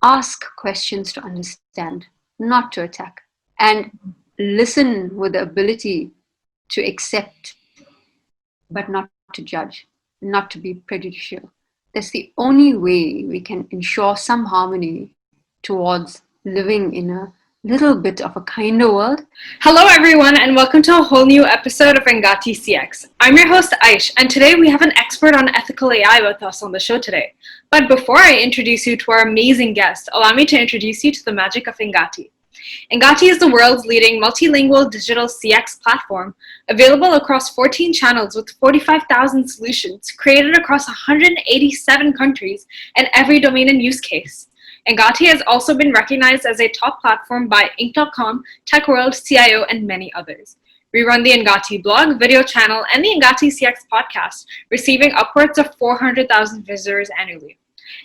ask questions to understand, not to attack, and listen with the ability to accept, but not to judge, not to be prejudicial. That's the only way we can ensure some harmony towards living in a little bit of a kinder world. Hello everyone and welcome to a whole new episode of Engati CX. I'm your host Aish and today we have an expert on ethical AI with us on the show today. But before I introduce you to our amazing guest, allow me to introduce you to the magic of Engati. Engati is the world's leading multilingual digital CX platform, available across 14 channels with 45,000 solutions, created across 187 countries and every domain and use case. Engati has also been recognized as a top platform by Inc.com, TechWorld, CIO, and many others. We run the Engati blog, video channel, and the Engati CX podcast, receiving upwards of 400,000 visitors annually.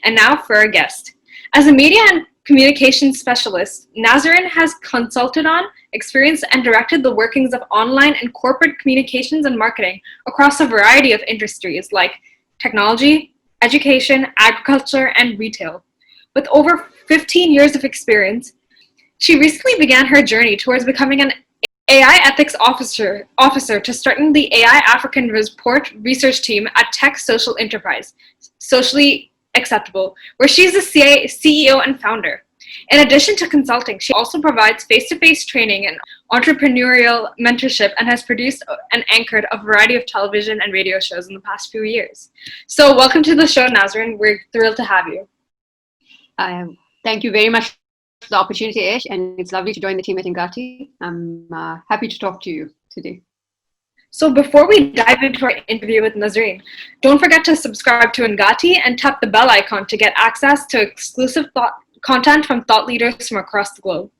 And now for our guest. As a media and communications specialist, Nazareen has consulted on, experienced, and directed the workings of online and corporate communications and marketing across a variety of industries like technology, education, agriculture, and retail. With over 15 years of experience, she recently began her journey towards becoming an AI ethics officer to starting the AI African Report research team at Tech Social Enterprise, Socially Acceptable, where she's the CEO and founder. In addition to consulting, she also provides face-to-face training and entrepreneurial mentorship and has produced and anchored a variety of television and radio shows in the past few years. So welcome to the show, Nazareen. We're thrilled to have you. Thank you very much for the opportunity, Ash, and it's lovely to join the team at Engati. I'm happy to talk to you today. So before we dive into our interview with Nazareen, don't forget to subscribe to Engati and tap the bell icon to get access to exclusive content from thought leaders from across the globe.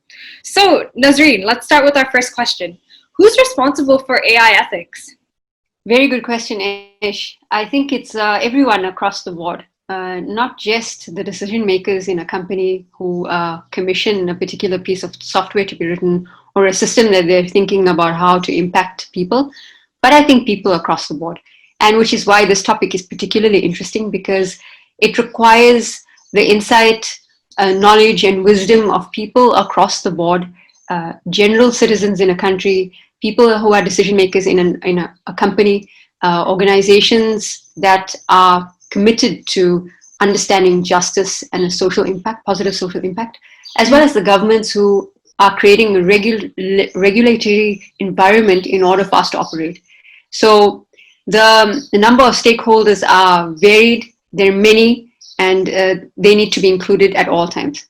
So Nazareen, let's start with our first question. Who's responsible for AI ethics? Very good question, Ash. I think it's everyone across the board. Not just the decision makers in a company who commission a particular piece of software to be written or a system that they're thinking about how to impact people, but I think people across the board. And which is why this topic is particularly interesting because it requires the insight, knowledge and wisdom of people across the board, general citizens in a country, people who are decision makers in a company, organizations that are committed to understanding justice and a social impact, positive social impact, as well as the governments who are creating a regulatory environment in order for us to operate. So the number of stakeholders are varied, there are many, and they need to be included at all times.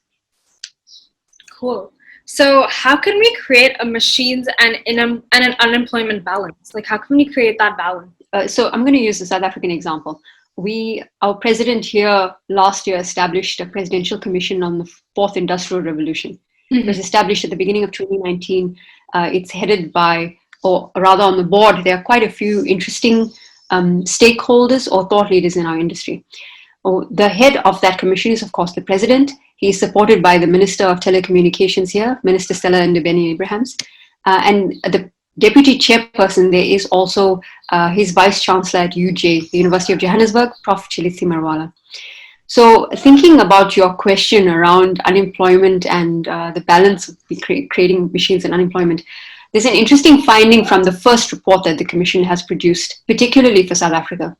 Cool. So how can we create a machines and an unemployment balance? Like how can we create that balance? So I'm going to use the South African example. Our president here last year established a presidential commission on the fourth industrial revolution. Mm-hmm. It was established at the beginning of 2019. It's headed by, or rather on the board, there are quite a few interesting stakeholders or thought leaders in our industry. The head of that commission is, of course, the president. He is supported by the Minister of Telecommunications here, Minister Nazareen Ebrahim, and the Deputy Chairperson there is also his Vice Chancellor at UJ, the University of Johannesburg, Prof. Chilithi Marwala. So thinking about your question around unemployment and the balance of creating machines and unemployment, there's an interesting finding from the first report that the Commission has produced, particularly for South Africa.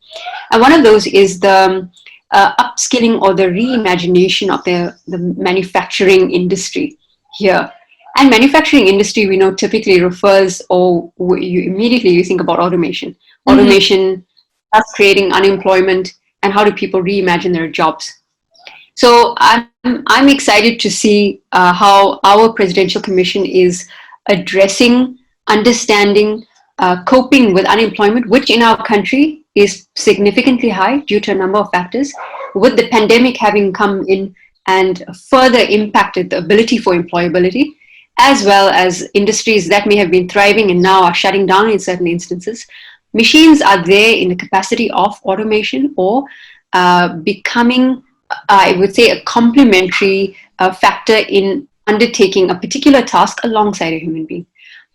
And one of those is the upskilling or the reimagination of the manufacturing industry here. And manufacturing industry, we know, typically refers, or you think about automation. Automation, that's creating unemployment, and how do people reimagine their jobs? So I'm excited to see how our Presidential Commission is addressing, understanding, coping with unemployment, which in our country is significantly high due to a number of factors, with the pandemic having come in and further impacted the ability for employability, as well as industries that may have been thriving and now are shutting down in certain instances. Machines are there in the capacity of automation or becoming, I would say, a complementary factor in undertaking a particular task alongside a human being.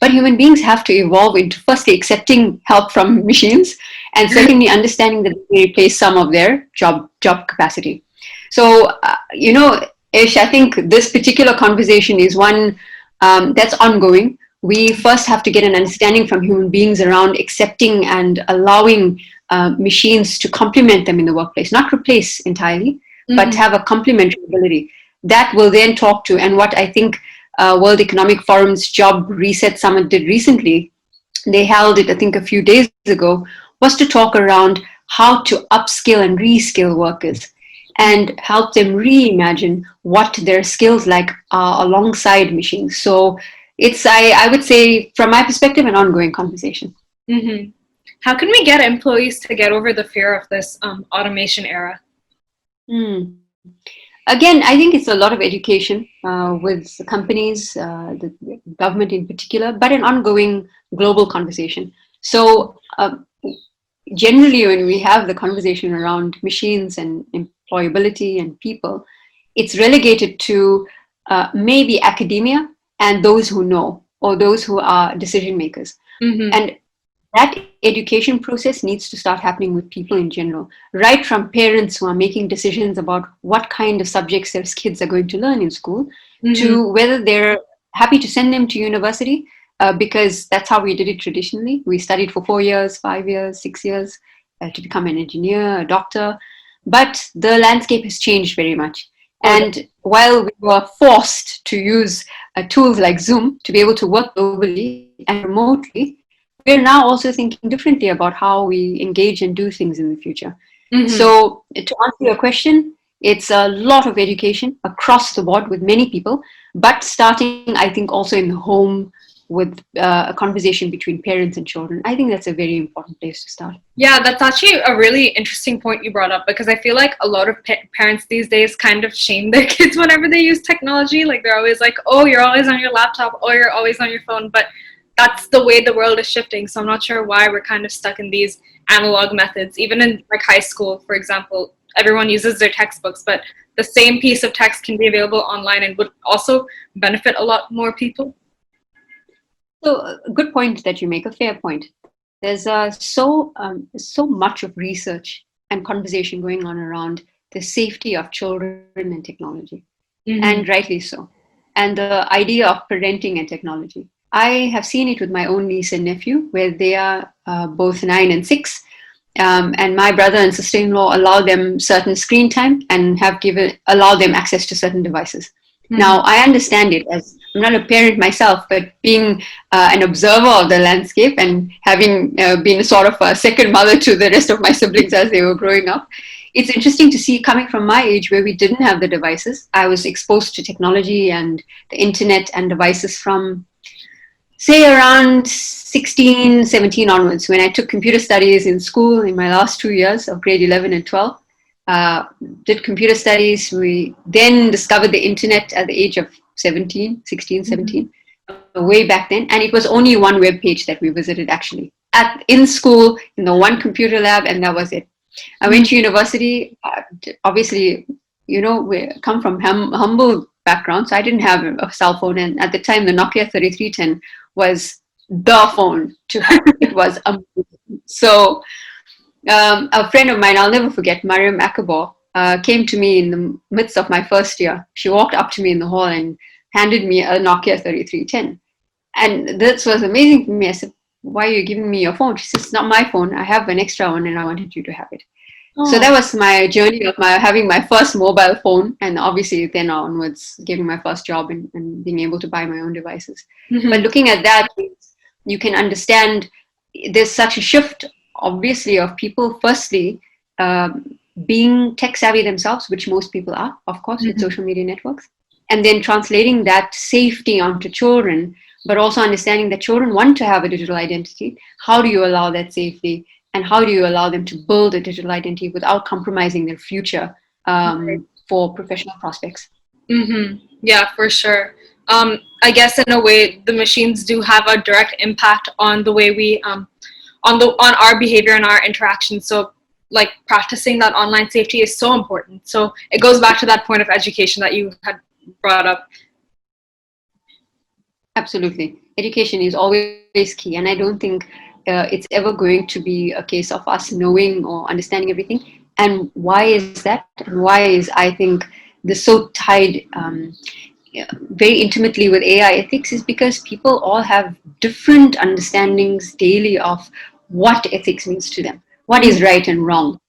But human beings have to evolve into firstly accepting help from machines and secondly understanding that they replace some of their job capacity. So, Ish, I think this particular conversation is one that's ongoing. We first have to get an understanding from human beings around accepting and allowing machines to complement them in the workplace, not replace entirely, but have a complementary ability. That will then talk to, and what I think World Economic Forum's Job Reset Summit did recently, they held it, I think, a few days ago, was to talk around how to upskill and reskill workers and help them reimagine what their skills like are alongside machines. So it's, I would say, from my perspective, an ongoing conversation. Mm-hmm. How can we get employees to get over the fear of this automation era? Again, I think it's a lot of education with companies, the government in particular, but an ongoing global conversation. So generally, when we have the conversation around machines and employability and people, it's relegated to maybe academia and those who know or those who are decision makers. And that education process needs to start happening with people in general, right from parents who are making decisions about what kind of subjects their kids are going to learn in school, to whether they're happy to send them to university, because that's how we did it traditionally. We studied for 4 years, 5 years, 6 years to become an engineer, a doctor. But the landscape has changed very much. And while we were forced to use tools like Zoom to be able to work globally and remotely, we're now also thinking differently about how we engage and do things in the future. So, to answer your question, it's a lot of education across the board with many people, but starting, I think, also in the home with a conversation between parents and children. I think that's a very important place to start. Yeah, that's actually a really interesting point you brought up, because I feel like a lot of parents these days kind of shame their kids whenever they use technology. Like, they're always like, oh, you're always on your laptop, or you're always on your phone. But that's the way the world is shifting. So I'm not sure why we're kind of stuck in these analog methods. Even in like high school, for example, everyone uses their textbooks, but the same piece of text can be available online and would also benefit a lot more people. So, a good point that you make, a fair point. There's so much of research and conversation going on around the safety of children and technology, and rightly so. And the idea of parenting and technology. I have seen it with my own niece and nephew, where they are both 9 and 6. And my brother and sister-in-law allow them certain screen time and have allow them access to certain devices. Now, I understand it, as I'm not a parent myself, but being an observer of the landscape and having been sort of a second mother to the rest of my siblings as they were growing up, it's interesting to see, coming from my age where we didn't have the devices. I was exposed to technology and the internet and devices from, say, around 16, 17 onwards, when I took computer studies in school in my last 2 years of grade 11 and 12. Did computer studies. We then discovered the internet at the age of 17, 16, 17, way back then. And it was only one web page that we visited, actually, in school, in the one computer lab, and that was it. I went to university. Obviously, we come from humble backgrounds. So I didn't have a cell phone. And at the time, the Nokia 3310 was the phone to have. It was amazing. So, a friend of mine, I'll never forget, Mariam Akabor, came to me in the midst of my first year. She walked up to me in the hall and handed me a Nokia 3310. And this was amazing for me. I said, why are you giving me your phone? She says, it's not my phone. I have an extra one and I wanted you to have it. Oh. So that was my journey of having my first mobile phone. And obviously then onwards, getting my first job and being able to buy my own devices. But looking at that, you can understand there's such a shift, obviously, of people firstly being tech savvy themselves, which most people are, of course, with social media networks, and then translating that safety onto children, but also understanding that children want to have a digital identity. How do you allow that safety, and how do you allow them to build a digital identity without compromising their future for professional prospects? Yeah, for sure. I guess in a way, the machines do have a direct impact on the way we on our behavior and our interactions. So like practicing that online safety is so important. So it goes back to that point of education that you had brought up. Absolutely. Education is always key. And I don't think it's ever going to be a case of us knowing or understanding everything. And why is that? And why is, I think, this so tied very intimately with AI ethics is because people all have different understandings daily of what ethics means to them, what is right and wrong,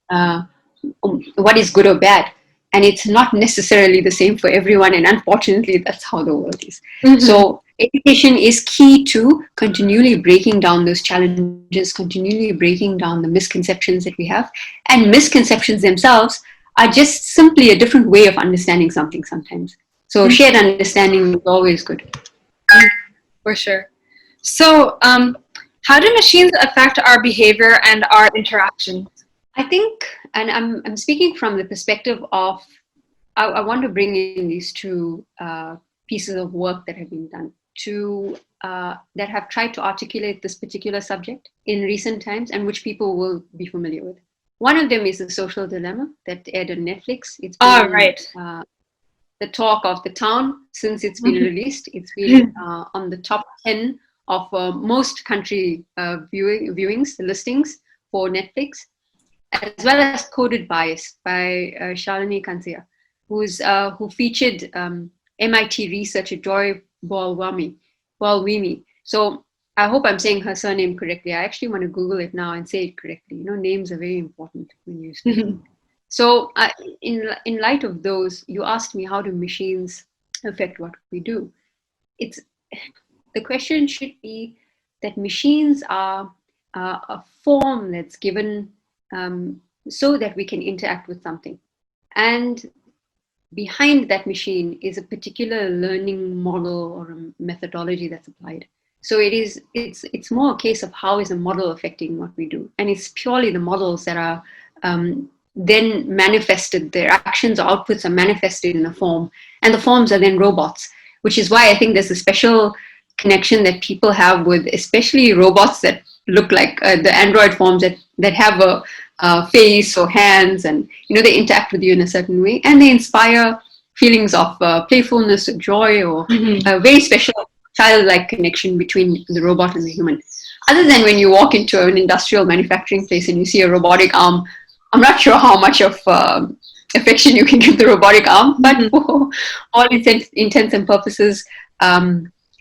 what is good or bad. And it's not necessarily the same for everyone. And unfortunately, that's how the world is. So education is key to continually breaking down those challenges, continually breaking down the misconceptions that we have. And misconceptions themselves are just simply a different way of understanding something sometimes. So shared understanding is always good. For sure. So, how do machines affect our behavior and our interactions? I think, and I'm speaking from the perspective of, I want to bring in these two pieces of work that have been done that have tried to articulate this particular subject in recent times and which people will be familiar with. One of them is The Social Dilemma that aired on Netflix. It's been the talk of the town since it's been released. It's been on the top 10 of most country viewings, listings for Netflix, as well as Coded Bias by Shalini Kansia, who featured MIT researcher Joy Balwami. So I hope I'm saying her surname correctly. I actually want to Google it now and say it correctly. Names are very important when you speak. So in light of those, you asked me, how do machines affect what we do? The question should be that machines are a form that's given so that we can interact with something. And behind that machine is a particular learning model or a methodology that's applied. So it's more a case of how is a model affecting what we do. And it's purely the models that are then manifested, their actions or outputs are manifested in a form. And the forms are then robots, which is why I think there's a special connection that people have with especially robots that look like the android forms that have a face or hands, and they interact with you in a certain way, and they inspire feelings of playfulness or joy, or a very special childlike connection between the robot and the human. Other than when you walk into an industrial manufacturing place and you see a robotic arm, I'm not sure how much of affection you can give the robotic arm, but for all intents and purposes,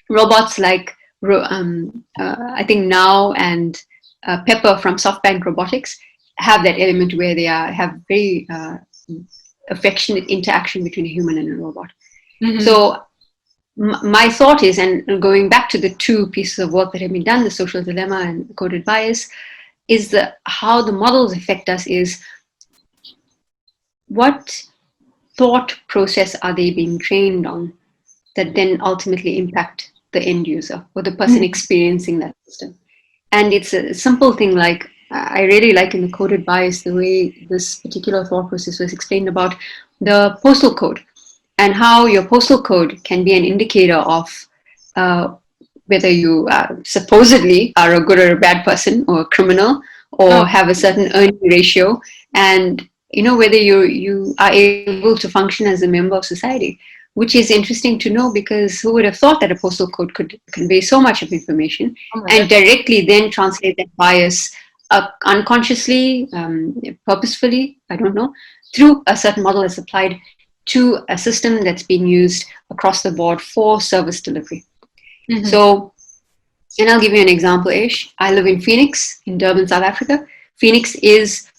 robots like I think Now and Pepper from SoftBank Robotics have that element where they have very affectionate interaction between a human and a robot. So my thought is, and going back to the two pieces of work that have been done, The Social Dilemma and Coded Bias, is how the models affect us is what thought process are they being trained on that then ultimately impact the end user or the person experiencing that system. And it's a simple thing like, I really like in the Coded Bias the way this particular thought process was explained about the postal code and how your postal code can be an indicator of whether you supposedly are a good or a bad person or a criminal or have a certain earning ratio, and whether you are able to function as a member of society, which is interesting to know because who would have thought that a postal code could convey so much of information and directly then translate that bias unconsciously, purposefully, I don't know, through a certain model that's applied to a system that's being used across the board for service delivery. So, and I'll give you an example, Ish. I live in Phoenix, in Durban, South Africa. Phoenix was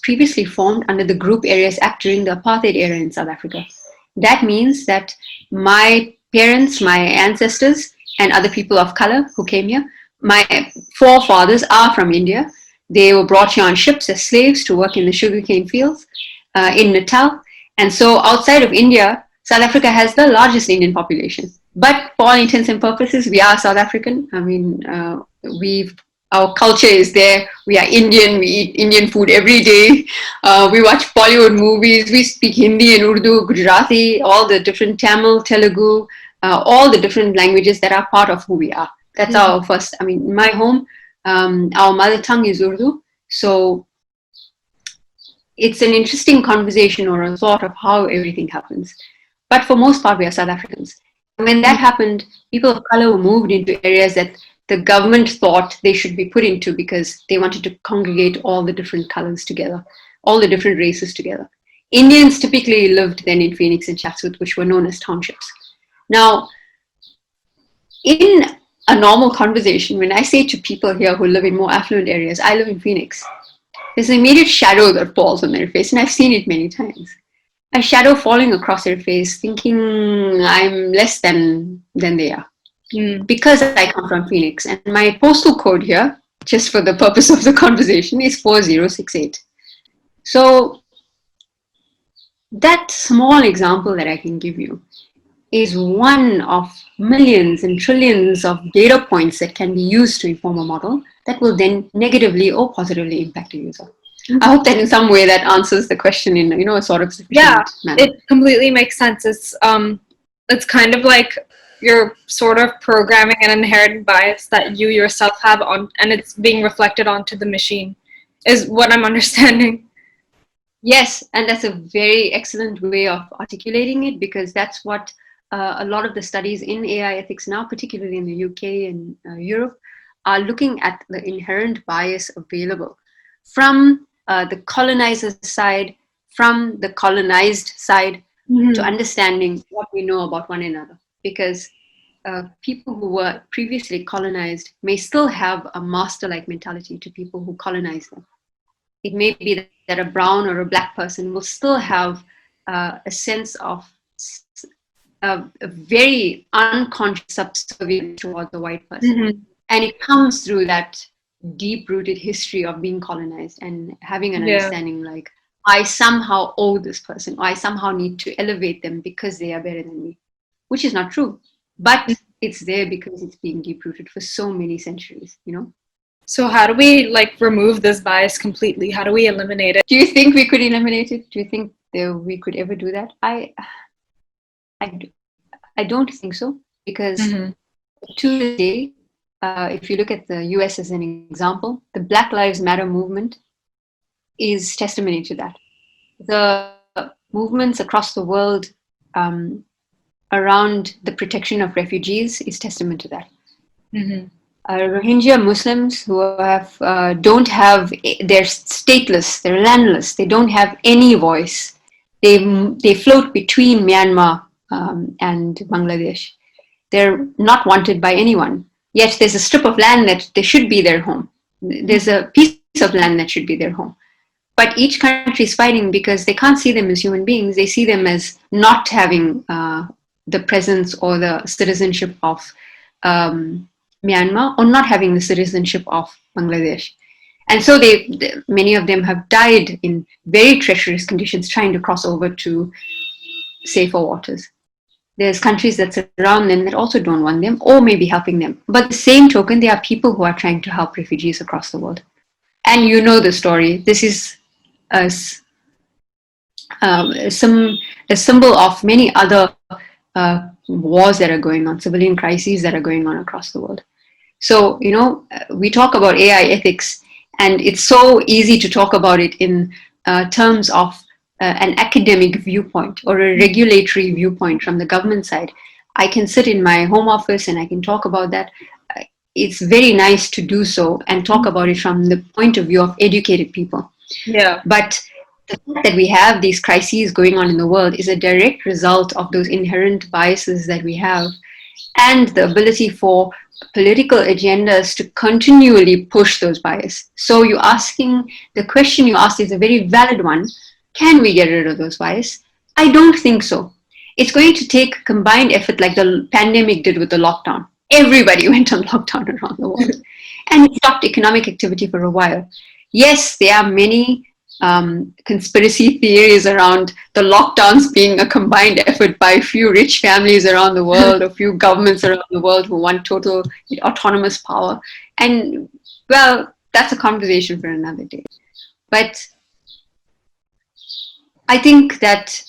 previously formed under the Group Areas Act during the Apartheid era in South Africa. That means that my parents, my ancestors, and other people of color who came here, my forefathers are from India. They were brought here on ships as slaves to work in the sugarcane fields in Natal. And so outside of India, South Africa has the largest Indian population. But for all intents and purposes, we are South African. I mean, our culture is there. We are Indian. We eat Indian food every day. We watch Bollywood movies. We speak Hindi and Urdu, Gujarati, all the different Tamil, Telugu, all the different languages that are part of who we are. That's our first, in my home, our mother tongue is Urdu. So it's an interesting conversation or a thought of how everything happens. But for most part, we are South Africans. And when that happened, people of color were moved into areas that the government thought they should be put into because they wanted to congregate all the different colors together, all the different races together. Indians typically lived then in Phoenix and Chatsworth, which were known as townships. Now, in a normal conversation, when I say to people here who live in more affluent areas, I live in Phoenix, there's an immediate shadow that falls on their face, and I've seen it many times. A shadow falling across their face, thinking I'm less than they are. Because I come from Phoenix, and my postal code here, just for the purpose of the conversation, is 4068. So that small example that I can give you is one of millions and trillions of data points that can be used to inform a model that will then negatively or positively impact a user. I hope that in some way that answers the question in a sort of sufficient manner. It completely makes sense. It's kind of like you're sort of programming an inherent bias that you yourself have on, and it's being reflected onto the machine, is what I'm understanding. Yes, and that's a very excellent way of articulating it, because that's what a lot of the studies in AI ethics now, particularly in the UK and Europe, are looking at the inherent bias available from the colonizer's side, from the colonized side, to understanding what we know about one another. Because people who were previously colonized may still have a master-like mentality to people who colonize them. It may be that a brown or a black person will still have a sense of a very unconscious subservience towards the white person. And it comes through that deep-rooted history of being colonized and having an understanding like, I somehow owe this person, or I somehow need to elevate them because they are better than me, which is not true. But it's there because it's being deep-rooted for so many centuries, So how do we remove this bias completely? How do we eliminate it? Do you think we could eliminate it? Do you think we could ever do that? I don't think so, because to this day, if you look at the US as an example, the Black Lives Matter movement is testimony to that. The movements across the world around the protection of refugees is testament to that. Rohingya Muslims who don't have, they're stateless, they're landless, they don't have any voice. They float between Myanmar and Bangladesh. They're not wanted by anyone. Yet there's a strip of land that they should be their home. There's a piece of land that should be their home. But each country is fighting because they can't see them as human beings. They see them as not having the presence or the citizenship of Myanmar, or not having the citizenship of Bangladesh. And so many of them have died in very treacherous conditions trying to cross over to safer waters. There's countries that surround them that also don't want them or maybe helping them. But the same token, there are people who are trying to help refugees across the world. And you know the story. This is a symbol of many other wars that are going on, civilian crises that are going on across the world. So, we talk about AI ethics, and it's so easy to talk about it in terms of an academic viewpoint or a regulatory viewpoint from the government side. I can sit in my home office and I can talk about that. It's very nice to do so and talk about it from the point of view of educated people. Yeah. But the fact that we have these crises going on in the world is a direct result of those inherent biases that we have, and the ability for political agendas to continually push those biases. So the question you asked is a very valid one. Can we get rid of those biases? I don't think so. It's going to take combined effort like the pandemic did with the lockdown. Everybody went on lockdown around the world, and it stopped economic activity for a while. Yes, there are many conspiracy theories around the lockdowns being a combined effort by a few rich families around the world, a few governments around the world who want total autonomous power. And, well, that's a conversation for another day. But I think that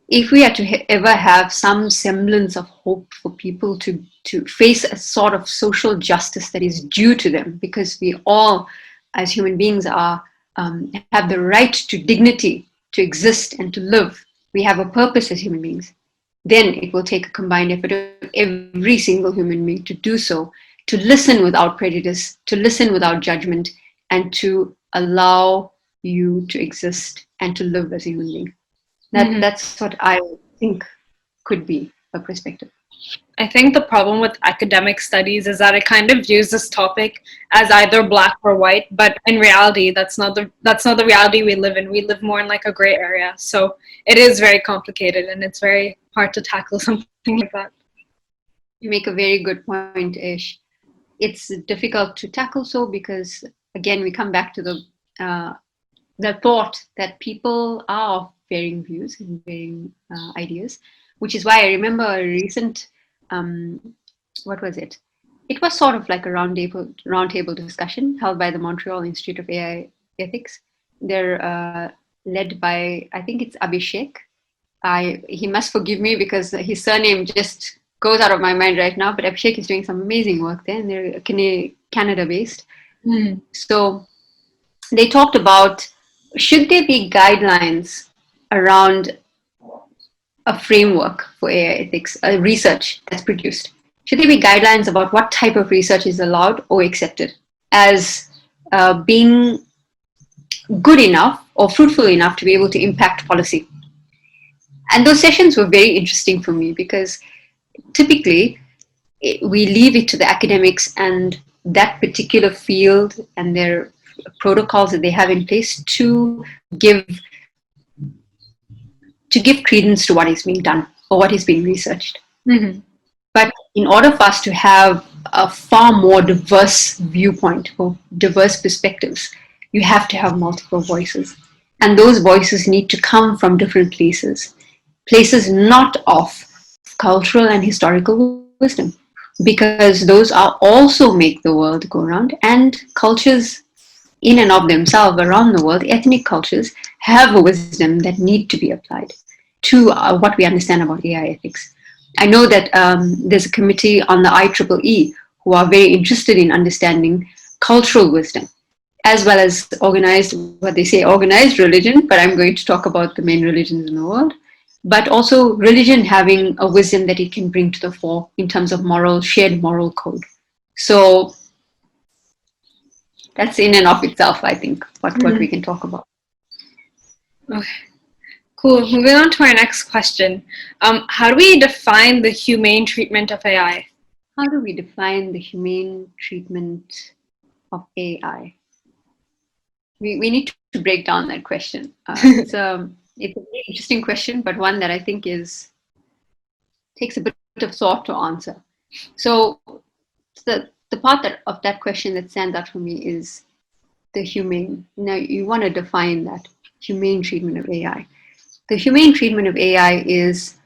if we are to ever have some semblance of hope for people to face a sort of social justice that is due to them, because we all, as human beings, have the right to dignity, to exist and to live. We have a purpose as human beings. Then it will take a combined effort of every single human being to do so, to listen without prejudice, to listen without judgment, and to allow you to exist and to live as a human being. That's what I think could be a perspective. I think the problem with academic studies is that it kind of views this topic as either black or white, but in reality, that's not the reality we live in. We live more in like a gray area, so it is very complicated and it's very hard to tackle something like that. You make a very good point, Ish. It's difficult to tackle so because again we come back to the thought that people are of varying views and varying ideas, which is why I remember a recent what was it? It was sort of like a roundtable discussion held by the Montreal Institute of AI Ethics. They're led by, I think it's Abhishek. He must forgive me because his surname just goes out of my mind right now. But Abhishek is doing some amazing work there, and they're Canada-based. So they talked about, should there be guidelines around a framework for AI ethics, research that's produced? Should there be guidelines about what type of research is allowed or accepted as being good enough or fruitful enough to be able to impact policy? And those sessions were very interesting for me because typically we leave it to the academics and that particular field and their protocols that they have in place to give credence to what is being done or what is being researched. But in order for us to have a far more diverse viewpoint or diverse perspectives, you have to have multiple voices. And those voices need to come from different places not of cultural and historical wisdom, because those are also make the world go round, and cultures in and of themselves around the world, ethnic cultures, have a wisdom that need to be applied to what we understand about AI ethics. I know that there's a committee on the IEEE who are very interested in understanding cultural wisdom, as well as organized religion, but I'm going to talk about the main religions in the world, but also religion having a wisdom that it can bring to the fore in terms of shared moral code. So that's in and of itself, I think, what we can talk about. Okay. Cool. Moving on to our next question. How do we define the humane treatment of AI? How do we define the humane treatment of AI? We need to break down that question. It's a very interesting question, but one that I think takes a bit of thought to answer. So the part of that question that stands out for me is the humane. Now you want to define that humane treatment of AI. The humane treatment of AI is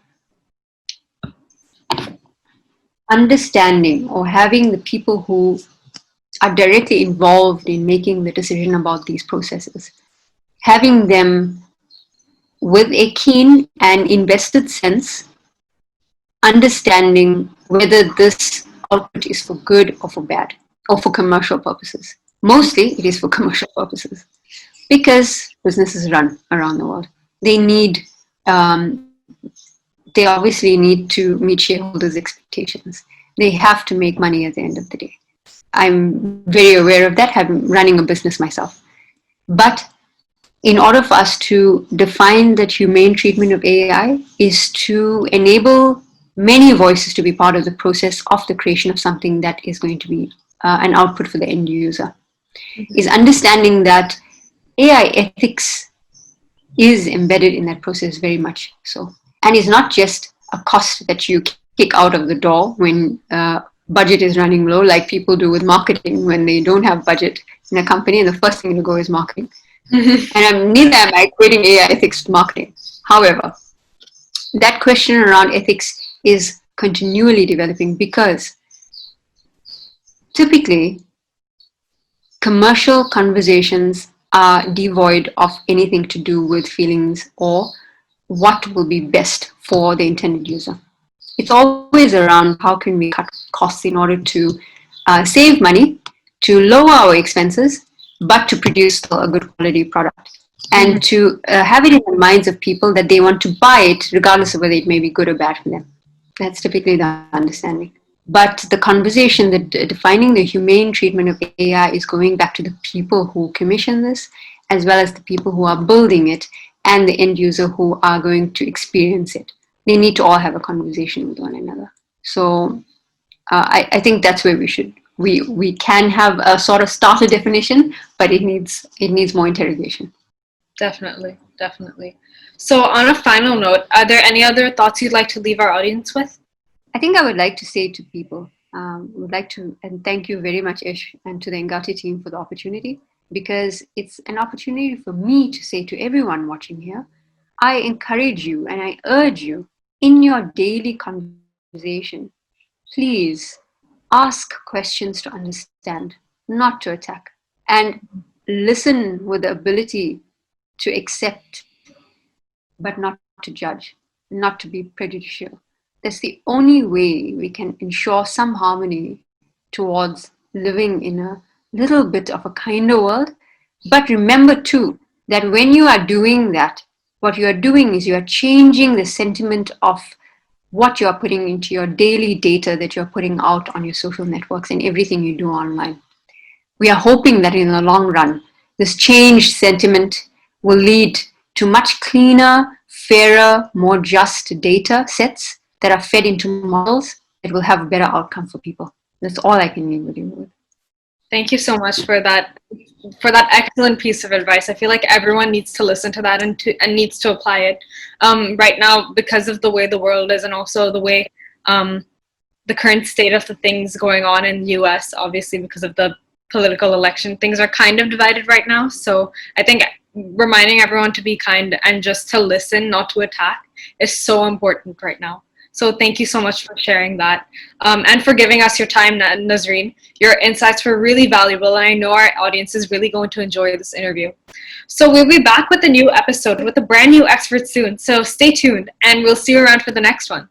understanding or having the people who are directly involved in making the decision about these processes, having them with a keen and invested sense, understanding whether this output is for good or for bad, or for commercial purposes. Mostly it is for commercial purposes because businesses run around the world. They obviously need to meet shareholders' expectations. They have to make money at the end of the day. I'm very aware of that, having running a business myself. But in order for us to define that humane treatment of AI is to enable many voices to be part of the process of the creation of something that is going to be an output for the end user. Is understanding that AI ethics is embedded in that process very much so. And it's not just a cost that you kick out of the door when budget is running low, like people do with marketing when they don't have budget in a company and the first thing to go is marketing. And neither am I equating AI ethics to marketing. However, that question around ethics is continually developing because typically commercial conversations are devoid of anything to do with feelings or what will be best for the intended user. It's always around how can we cut costs in order to save money, to lower our expenses, but to produce a good quality product. And to have it in the minds of people that they want to buy it regardless of whether it may be good or bad for them. That's typically the understanding. But the conversation that defining the humane treatment of AI is going back to the people who commission this, as well as the people who are building it and the end user who are going to experience it. They need to all have a conversation with one another. So I think that's where we can have a sort of starter definition, but it needs more interrogation. Definitely, definitely. So on a final note, are there any other thoughts you'd like to leave our audience with? I think I would like to say to people, would like to, and thank you very much, Ish, and to the Engati team for the opportunity, because it's an opportunity for me to say to everyone watching here, I encourage you and I urge you in your daily conversation, please ask questions to understand, not to attack, and listen with the ability to accept, but not to judge, not to be prejudicial. That's the only way we can ensure some harmony towards living in a little bit of a kinder world. But remember too that when you are doing that, what you are doing is you are changing the sentiment of what you are putting into your daily data that you're putting out on your social networks and everything you do online. We are hoping that in the long run, this changed sentiment will lead to much cleaner, fairer, more just data sets that are fed into models that will have a better outcome for people. That's all I can leave with you with. Thank you so much for that excellent piece of advice. I feel like everyone needs to listen to that and needs to apply it right now, because of the way the world is, and also the way the current state of the things going on in the US, obviously because of the political election. Things are kind of divided right now. So I think reminding everyone to be kind and just to listen, not to attack, is so important right now. So thank you so much for sharing that and for giving us your time, Nazareen. Your insights were really valuable, and I know our audience is really going to enjoy this interview. So we'll be back with a new episode with a brand new expert soon. So stay tuned, and we'll see you around for the next one.